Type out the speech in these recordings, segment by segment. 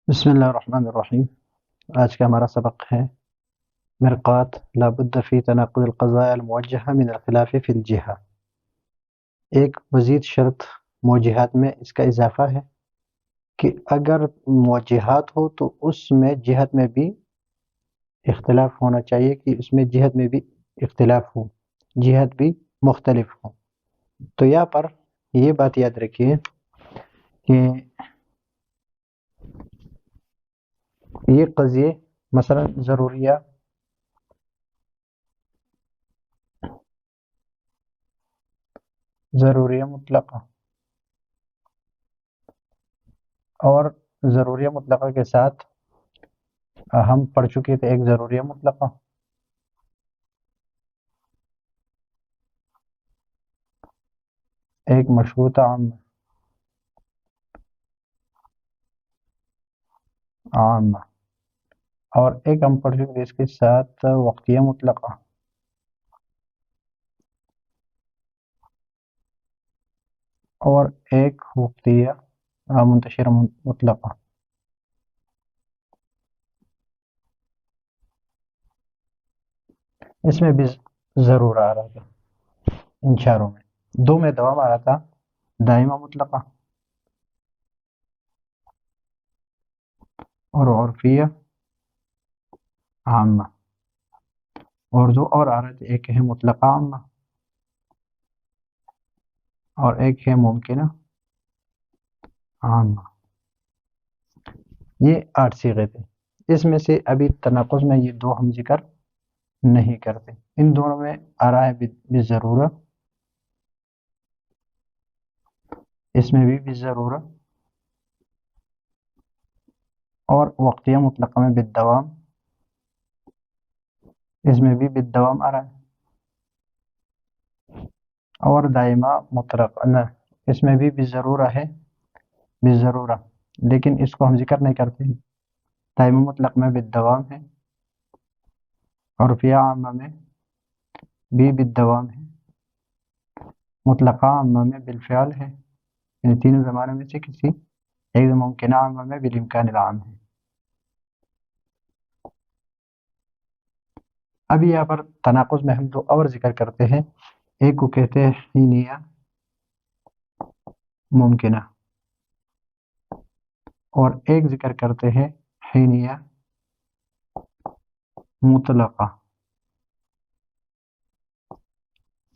بسم اللہ الرحمن الرحیم۔ آج کا ہمارا سبق ہے مرقات لا بد فی تناقض القضاء الموجہہ من الخلاف فی الجہہ۔ ایک مزید شرط موجہات میں اس کا اضافہ ہے کہ اگر موجہات ہو تو اس میں جہت میں بھی اختلاف ہونا چاہیے، کہ اس میں جہت میں بھی اختلاف ہو، جہت بھی مختلف ہو۔ تو یہاں پر یہ بات یاد رکھیے کہ یہ قضیے مثلا ضروریہ مطلقہ اور ضروریہ مطلقہ کے ساتھ ہم پڑھ چکے تھے ایک ضروریہ مطلقہ، ایک مشروطہ عامہ، اور ایک ہم پڑھ چکے تھے اس کے ساتھ وقتیہ مطلقہ۔ اور ایک وقتیہ منتشرہ مطلقہ۔ اس میں بھی ضرور آ رہا تھا ان چاروں میں، دو میں دوام آ رہا تھا دائمہ مطلقہ اور عرفیہ عامہ، اور دو اور آ رہے تھے، ایک ہے مطلقہ عامہ اور ایک ہے ممکنہ عامہ۔ یہ 8 صیغے تھے۔ اس میں سے ابھی تناقض میں یہ دو ہم ذکر نہیں کرتے، ان دونوں میں آ رہا ہے بالضرورہ، اس میں بھی بالضرورہ، اور وقتیہ مطلقہ میں بالدوام، اس میں بھی بالدوام آ رہا ہے، اور دائمہ مطلقہ اس میں بھی بالضرورہ ہے، بالضرورہ، لیکن اس کو ہم ذکر نہیں کرتے۔ دائمہ مطلق میں بالدوام ہے، عرفیہ عامہ میں بھی بالدوام ہے، مطلقہ عامہ میں بالفعل ہے، یعنی تینوں زمانوں میں سے کسی ایک ممکنہ عامہ میں بالامکان العام ہے۔ اب یہاں پر تناقض میں ہم دو اور ذکر کرتے ہیں، ایک کو کہتے ہیں حینیہ ممکنہ، اور ایک ذکر کرتے ہیں حینیہ مطلقہ۔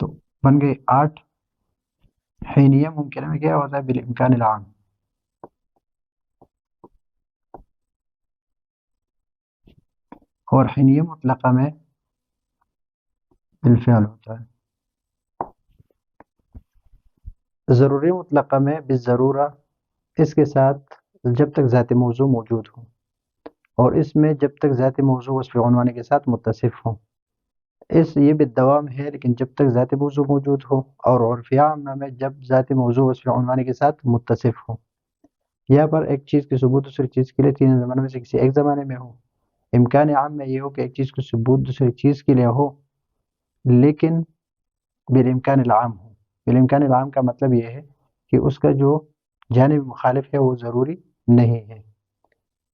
تو بن گئے 8۔ حینیہ ممکنہ میں کیا ہوتا ہے؟ بالامکان العام، اور حینیہ مطلقہ میں بالفعل ہوتا ہے۔ ضروری مطلقہ میں بالضرورہ، اس کے ساتھ جب تک ذات موضوع موجود ہو، اور اس میں جب تک ذات موضوع وصف عنوانی کے ساتھ متصف ہو۔ یہ بالدوام ہے لیکن جب تک ذات موضوع موجود ہو، اور عرفیہ عامہ میں جب ذات موضوع وصف عنوانی کے ساتھ متصف ہو۔ یہاں پر ایک چیز کی ثبوت دوسری چیز کے لیے تین زمانوں میں سے کسی ایک زمانے میں ہو۔ امکان عام میں یہ ہو کہ ایک چیز کی ثبوت دوسری چیز کے لیے ہو لیکن بالامکان العام ہو۔ بالامکان العام کا مطلب یہ ہے کہ اس کا جو جانب مخالف ہے وہ ضروری نہیں ہے۔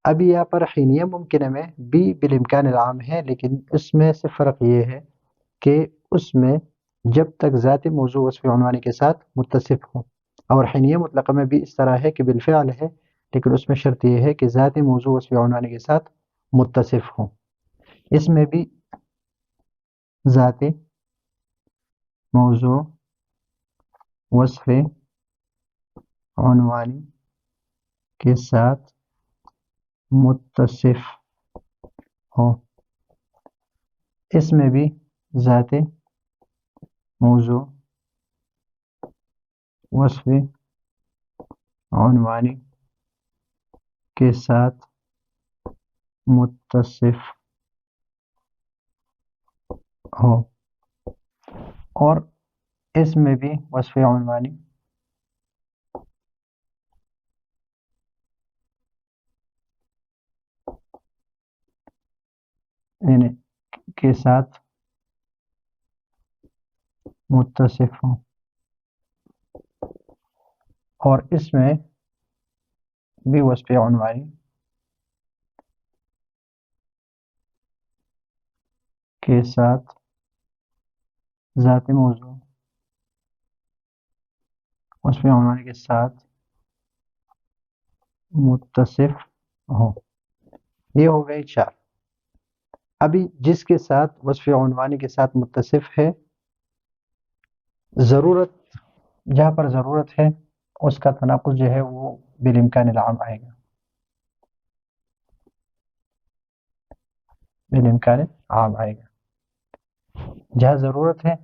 اب یہاں پر حینیہ ممکنہ میں بھی بالامکان العام ہے، لیکن اس میں سے فرق یہ ہے کہ اس میں جب تک ذات موضوع وصف عنوانی کے ساتھ متصف ہو، اور حینیہ مطلقہ میں بھی اس طرح ہے کہ بالفعل ہے، لیکن اس میں شرط یہ ہے کہ ذات موضوع وصف عنوانی کے ساتھ متصف ہو۔ اس میں بھی ذات موضوع وصف عنوانی کے ساتھ متصف ہو، اس میں بھی ذات موضوع وصف عنوانی کے ساتھ متصف ہو، اور اس میں بھی وصف عنوانی یعنی کے ساتھ متصف ہو، اور اس میں بھی وصف عنوانی کے ساتھ ذات موضوع وصف عنوانی کے ساتھ متصف ہوں. یہ ہو گئی 4. ابھی جس کے ساتھ وصف عنوانی کے ساتھ متصف ہے، ضرورت جہاں پر ضرورت ہے اس کا تناقض جو ہے وہ بالامکان العام آئے گا. بالامکان عام آئے گا. جہاں ضرورت ہے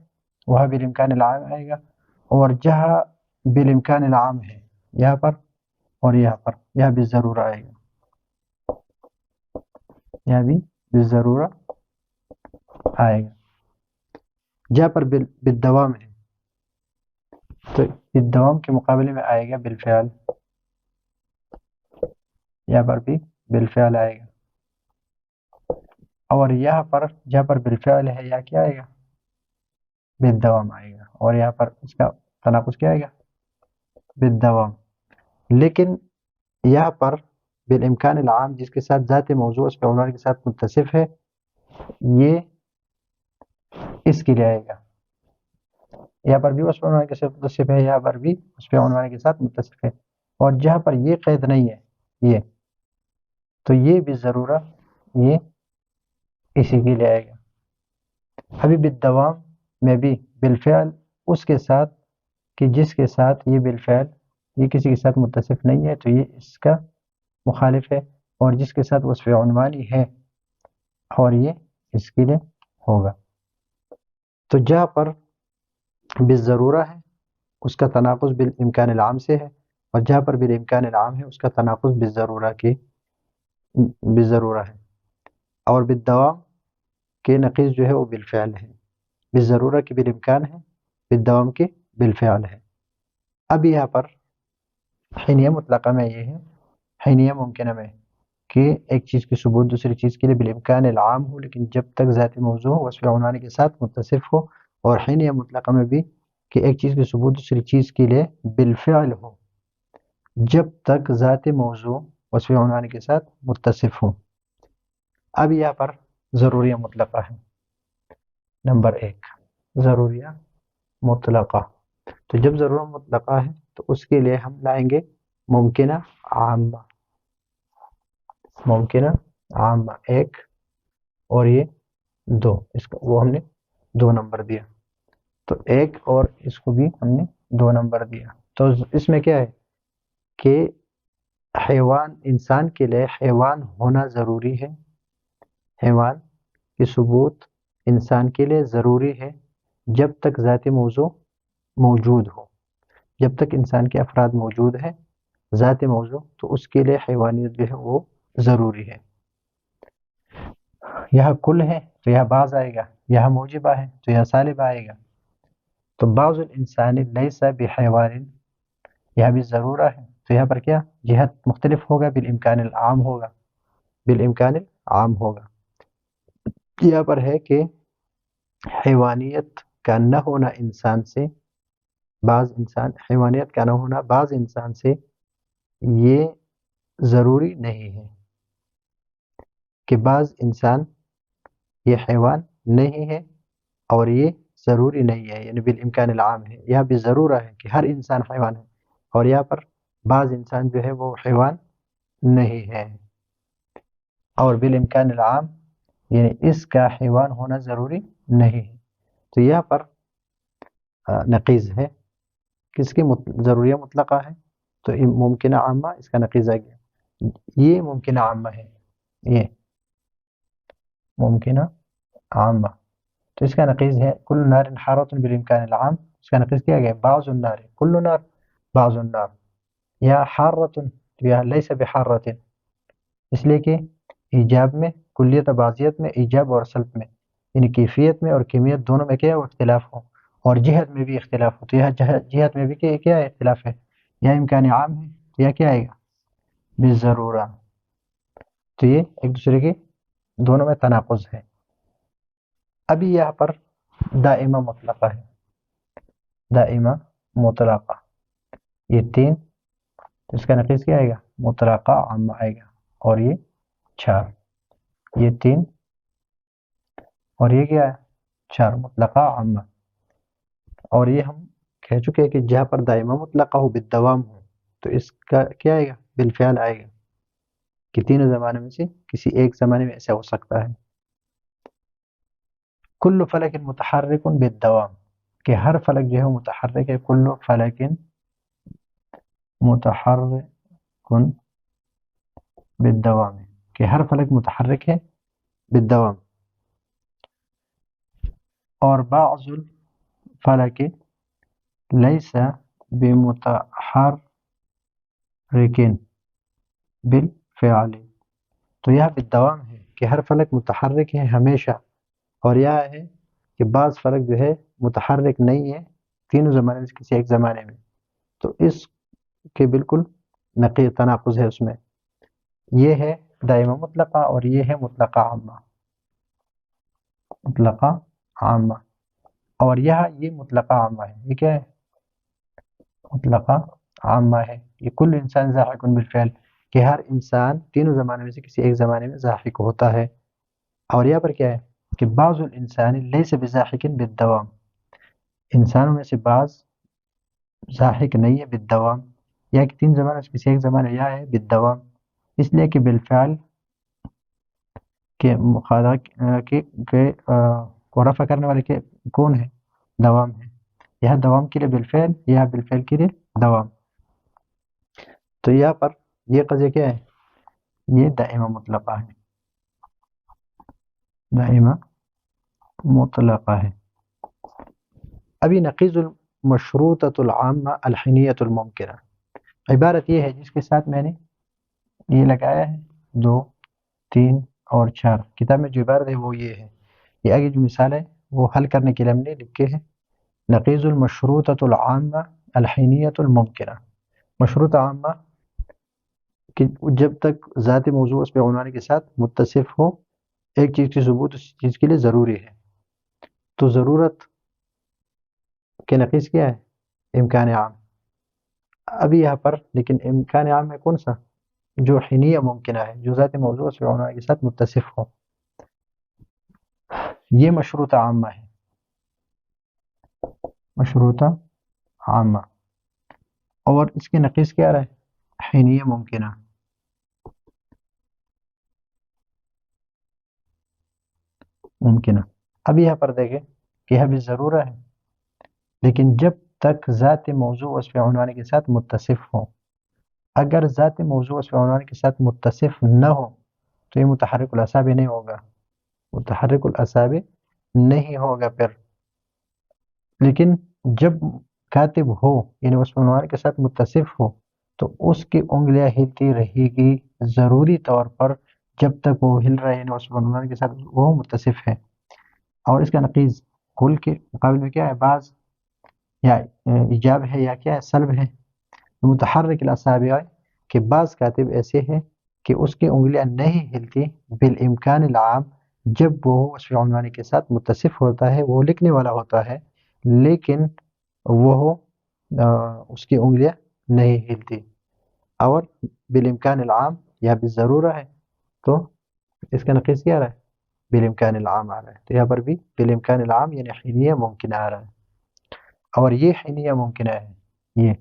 وہاں بالامکان العام آئے گا، اور جہاں بالامکان العام ہے یہاں پر اور یہاں پر یہاں بھی ضرور آئے گا. یہاں بھی بالضرورہ آئے گا. جہاں پر بالدوام ہے تو بالدوام کے مقابلے میں آئے گا بالفعل. یہاں پر بھی بالفعل آئے گا. اور یہاں پر جہاں پر بالفعل ہے یا کیا آئے گا؟ بالدوام آئے گا. اور یہاں پر اس کا تناقض کیا آئے گا؟ بالدوام. لیکن یہاں پر بالامکان العام جس کے ساتھ ذات موضوع اس پہ عنوان کے ساتھ متصف ہے، یہ اس کے لیے آئے گا. یہاں پر بھی اس پہ عنوان کے ساتھ متصف ہے، یہاں پر بھی اس پہ عنوان کے ساتھ متصف ہے. اور جہاں پر یہ قید نہیں ہے یہ، تو یہ بھی ضرورہ یہ اسی کے لیے آئے گا. ابھی بالدوام میں بھی بالفعل اس کے ساتھ کہ جس کے ساتھ یہ بالفعل یہ کسی کے ساتھ متصف نہیں ہے تو یہ اس کا مخالف ہے، اور جس کے ساتھ وصف عنوانی ہے اور یہ اس کے لیے ہوگا. تو جہاں پر بالضرورہ ہے اس کا تناقض بالامکان العام سے ہے، اور جہاں پر بالامکان العام ہے اس کا تناقض بالضرورہ ہے. اور بالدوام کے نقیض جو ہے وہ بالفعل ہے. بالضرورہ کی بالامکان ہے، بالدوام کی بالفعل ہے. اب یہاں پر حینیہ مطلقہ میں یہ ہے، حینیہ ممکنہ میں کہ ایک چیز کی ثبوت دوسری چیز کے لیے بالامکان العام ہو لیکن جب تک ذات موضوع وصف عنوانی کے ساتھ متصف ہو، اور حینیہ مطلقہ میں بھی کہ ایک چیز کی ثبوت دوسری چیز کے لیے بالفعل ہو جب تک ذات موضوع وصف عنوانی کے ساتھ متصف ہو. اب یہاں پر ضروریہ مطلقہ ہے. نمبر 1 ضروریہ مطلقہ. تو جب ضرورہ مطلقہ ہے تو اس کے لیے ہم لائیں گے ممکنہ عامہ. ممکنہ عامہ 1 اور یہ 2، اس کا وہ ہم نے 2 نمبر دیا. تو 1 اور اس کو بھی ہم نے 2 نمبر دیا. تو اس میں کیا ہے کہ حیوان انسان کے لیے حیوان ہونا ضروری ہے. حیوان کی ثبوت انسان کے لیے ضروری ہے جب تک ذات موضوع موجود ہو. جب تک انسان کے افراد موجود ہیں ذات موضوع تو اس کے لیے حیوانیت جو ہے وہ ضروری ہے. یہاں کل ہے تو یہاں بعض آئے گا، یہاں موجبہ ہے تو یہاں سالبہ آئے گا. تو بعض الانسان لیس بحیوان یہاں بھی ضرورہ ہے تو یہاں پر کیا جہت مختلف ہوگا، بالامکان العام ہوگا. بالامکان العام ہوگا. یہاں پر ہے کہ حیوانیت کا نہ ہونا انسان سے بعض انسان حیوانیت کا نہ ہونا بعض انسان سے یہ ضروری نہیں ہے کہ بعض انسان یہ حیوان نہیں ہے اور یہ ضروری نہیں ہے، یعنی بالامکان العام ہے. یہاں بھی ضرورہ ہے کہ ہر انسان حیوان ہے، اور یہاں پر بعض انسان جو ہے وہ حیوان نہیں ہے. اور بالامکان العام یعنی اس کا حیوان ہونا ضروری نہیں ہے. تو یہاں پر نقیض ہے کس کی ضروریہ مطلقہ ہے تو ممکنہ عامہ اس کا نقیض آ گیا. یہ ممکنہ عامہ ہے، یہ ممکنہ عامہ تو اس کا نقیض ہے کل نار حارۃ بالامکان العام. اس کا نقیض کیا گیا بعض النار کل نار بعض النار. یا حارۃ یا لیس بحارۃ اس لیے کہ ایجاب میں کلیت بعضیت میں ایجاب اور سلب میں یعنی کیفیت میں اور کمیت دونوں میں کیا وہ اختلاف ہو، اور جہت میں بھی اختلاف ہو. تو یہاں جہت میں بھی کیا اختلاف ہے، یا امکان عام ہے یا کیا آئے گا بالضرورہ. تو یہ ایک دوسرے کے دونوں میں تناقض ہے. ابھی یہاں پر دائمہ مطلقہ ہے. دائمہ مطلقہ یہ 3 تو اس کا نقیض کیا آئے گا مطلقہ عامہ آئے گا. اور یہ 4 یہ 3 اور یہ کیا ہے 4 مطلقہ عامہ. اور یہ ہم کہہ چکے ہیں کہ جہاں پر دائمہ مطلقہ ہو بالدوام ہو تو اس کا کیا آئے گا بالفعل آئے گا کہ تینوں زمانے میں سے کسی ایک زمانے میں ایسا ہو سکتا ہے. کل فلک متحرک بالدوام کہ ہر فلک جو ہے متحرک ہے. کل فلک متحرک بالدوام کہ ہر فلک متحرک ہے بالدوام. اور بعض الفلک لیس بمتحرک بالفعل تو یہ بالدوام ہے کہ ہر فلک متحرک ہے ہمیشہ. اور یہ ہے کہ بعض فلک جو ہے متحرک نہیں ہے تینوں زمانے میں کسی ایک زمانے میں. تو اس کے بالکل نقیض تناقض ہے اس میں. یہ ہے دائمہ مطلقہ اور یہ ہے مطلقہ عامہ. مطلقہ عامہ اور یہ مطلقہ عامہ ہے. یہ کیا ہے مطلقہ عامہ ہے. یہ کل انسان ذاحق بالفعل کہ ہر انسان تینوں زمانے میں سے کسی ایک زمانے میں ذاحق ہوتا ہے. اور یہاں پر کیا ہے کہ بعض الانسان لیس بذاحق بالدوام انسانوں میں سے بعض ذاحق نہیں ہے بالدوام یا کہ تین زمانے سے کسی ایک زمانے یا ہے بالدوام اس لیے کہ بالفعل کے مخالفہ کے کو رفع کرنے والے کے کون ہے دوام ہے. یہاں دوام کے لیے بالفعل یا بالفعل کے لیے دوام. تو یہاں پر یہ قضیہ کیا ہے یہ دائمہ مطلقہ ہے. دائمہ مطلقہ ہے. ابھی نقیض المشروطۃ العامہ الحینیۃ الممکنہ عبارت یہ ہے جس کے ساتھ میں نے یہ لگایا ہے 2 3 اور 4 کتاب میں جو عبارت ہے وہ یہ ہے. یہ آگے جو مثال ہے وہ حل کرنے کے لیے ہم نے لکھے ہیں نقیض المشروطۃ العامہ الحینیۃ الممکنہ. مشروط عامہ کہ جب تک ذات موضوع اس پہ عنوان کے ساتھ متصف ہو ایک چیز کی ثبوت اس چیز کے لیے ضروری ہے. تو ضرورت کے نقیض کیا ہے امکان عام. ابھی یہاں پر لیکن امکان عام ہے کون سا جو حینیہ ممکنہ ہے جو ذات موضوع اس پہ عنوان کے ساتھ متصف ہو. یہ مشروط عامہ ہے مشروط عامہ. اور اس کے نقیض کیا رہا ہے حینیہ ممکنہ. ممکنہ اب یہاں پر دیکھیں کہ یہ بھی ضرورت ہے لیکن جب تک ذات موضوع اس پہ عنوان کے ساتھ متصف ہو. اگر ذات موضوع اس پہ عنوان کے ساتھ متصف نہ ہو تو یہ متحرک الاعصاب نہیں ہوگا. متحرک الاعصاب نہیں ہوگا پھر. لیکن جب کاتب ہو یعنی اس پہ عنوان کے ساتھ متصف ہو تو اس کی انگلیاں ہلتی رہے گی ضروری طور پر جب تک وہ ہل رہے ہیں اس پہ عنوان کے ساتھ وہ متصف ہے. اور اس کا نقیض کل کے مقابل میں کیا ہے بعض یا ایجاب ہے یا کیا ہے سلب ہے. متحرک الاصابع کہ بعض کاتب ایسے ہیں کہ اس کی انگلیاں نہیں ہلتی بالامکان العام جب وہ اس عنوان کے ساتھ متصف ہوتا ہے وہ لکھنے والا ہوتا ہے لیکن وہ اس کی انگلیاں نہیں ہلتی. اور بالامکان العام یا بالضرورہ ہے تو اس کا نقیض کیا رہا ہے بالامکان العام آ رہا ہے. تو یہاں پر بھی بالامکان العام یعنی حینیہ ممکنہ آ رہا ہے. اور یہ حینیہ ممکنہ ہے یہ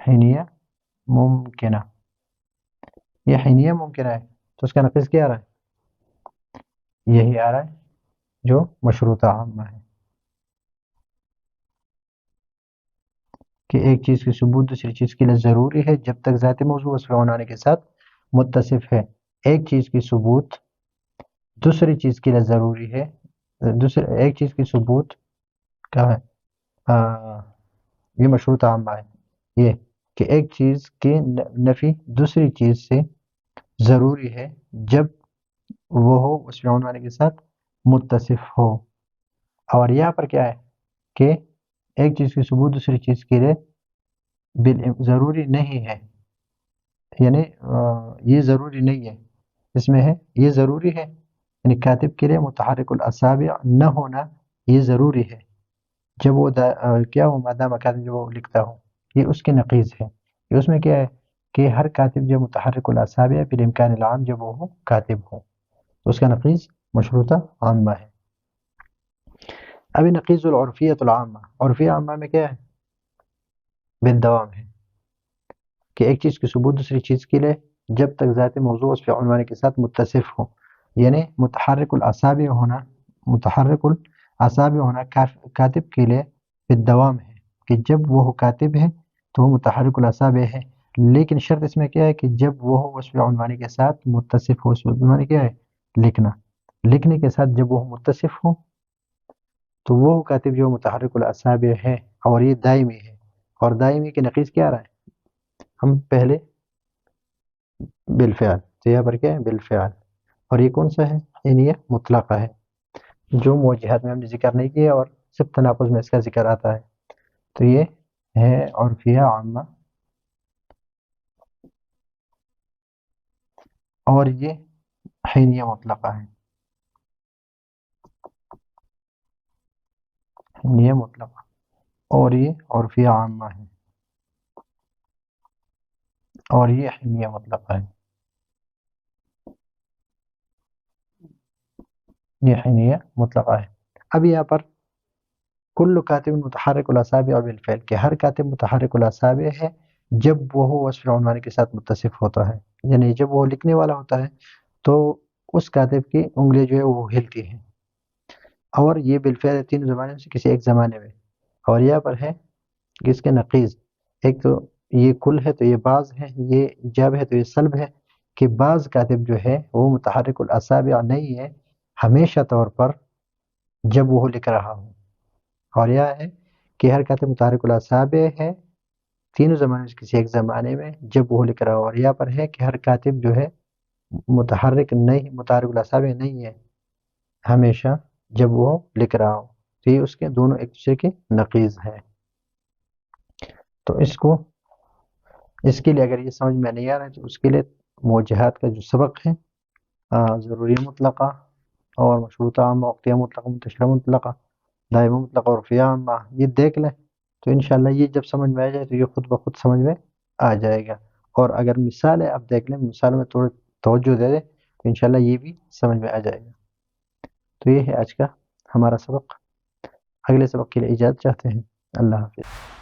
حینیہ ممکنہ یہ حینیہ ممکنہ ہے. تو اس کا نقیض کیا آ رہا ہے یہی آ رہا ہے جو مشروطہ عامہ ہے کہ ایک چیز کی ثبوت دوسری چیز کے لیے ضروری ہے جب تک ذات موضوع اس پہ عنوان کے ساتھ متصف ہے. ایک چیز کی ثبوت دوسری چیز کے لیے ضروری ہے ایک چیز کی ثبوت کیا ہے یہ مشروط عامہ ہے یہ کہ ایک چیز کی نفی دوسری چیز سے ضروری ہے جب وہ ہو اس پہ عنوان کے ساتھ متصف ہو. اور یہاں پر کیا ہے کہ ایک چیز کی ثبوت دوسری چیز کے لیے ضروری نہیں ہے یعنی یہ ضروری نہیں ہے اس میں ہے یہ ضروری ہے یعنی کاتب کے لیے متحرک الاصابع نہ ہونا یہ ضروری ہے جب وہ کیا ہو مادام کاتب جب وہ لکھتا ہو. یہ اس کے نقیض ہے. یہ اس میں کیا ہے کہ ہر کاتب جو متحرک الاصابع بالامکان العام جب وہ کاتب ہو تو اس کا نقیض مشروطہ عامہ ہے. ابھی نقیض العرفیت العامہ، عرفیہ عامہ میں کیا ہے؟ بالدوام ہے کہ ایک چیز کی ثبوت دوسری چیز کے لیے جب تک ذات موضوع وصف عنوانی کے ساتھ متصف ہو، یعنی متحرک الاصابع ہونا، متحرک الاصابع ہونا کاتب کے لیے بالدوام ہے کہ جب وہ کاتب ہے تو وہ متحرک الاصابع ہے، لیکن شرط اس میں کیا ہے کہ جب وہ وصف عنوانی کے ساتھ متصف ہو. وصف عنوانی کیا ہے؟ لکھنا. لکھنے کے ساتھ جب وہ متصف ہو تو وہ کاتب جو متحرک الاصابع ہے اور یہ دائمی ہے. اور دائمی کے نقیض کیا رہا ہے؟ ہم پہلے بالفعل، تو یہاں پر کیا ہے؟ بالفعل. اور یہ کون سا ہے؟ یعنی یہ مطلقہ ہے جو موجہات میں ہم نے ذکر نہیں کیا اور صرف تناقض میں اس کا ذکر آتا ہے. تو یہ ہے عرفیہ عامہ، اور یہ حینیہ مطلقہ ہے. حینیہ مطلقہ اور یہ عرفیہ عامہ ہے، اور یہ حینیہ مطلقہ ہے. یہ حینیہ مطلقہ ہے. اب یہاں پر کل کاتب متحرک الاصابع بالفعل کہ ہر کاتب متحرک الاصابع ہے جب وہ وصف عنوانی کے ساتھ متصف ہوتا ہے، یعنی جب وہ لکھنے والا ہوتا ہے تو اس کاتب کی انگلی جو ہے وہ ہلتی ہے. اور یہ بالفعل تین زمانے میں سے کسی ایک زمانے میں. اور یہاں پر ہے کہ اس کے نقیض، ایک تو یہ کل ہے تو یہ بعض ہے، یہ جب ہے تو یہ سلب ہے کہ بعض کاتب جو ہے وہ متحرک الاصابع نہیں ہے ہمیشہ طور پر جب وہ لکھ رہا ہو. اور یہ ہے کہ ہر کاتب متحرک الاصابع ہے تینوں زمانے میں کسی ایک زمانے میں جب وہ لکھ رہا ہو. اور یہاں پر ہے کہ ہر کاتب جو ہے متحرک الاصابع نہیں ہے ہمیشہ جب وہ لکھ رہا ہو. تو یہ اس کے دونوں ایک دوسرے کے نقیض ہیں. تو اس کے لیے اگر یہ سمجھ میں نہیں آ رہا ہے تو اس کے لیے موجہات کا جو سبق ہے، ضروری مطلقہ اور مشروطہ عامہ، وقتیہ مطلقہ، منتشرہ مطلقہ، دائمہ مطلقہ اور عرفیہ عامہ، یہ دیکھ لیں تو انشاءاللہ یہ جب سمجھ میں آ جائے تو یہ خود بخود سمجھ میں آ جائے گا. اور اگر مثال ہے آپ دیکھ لیں، مثال میں تھوڑی توجہ دے دیں تو انشاءاللہ یہ بھی سمجھ میں آ جائے گا. تو یہ ہے آج کا ہمارا سبق. اگلے سبق کے لیے اجازت چاہتے ہیں. اللہ حافظ.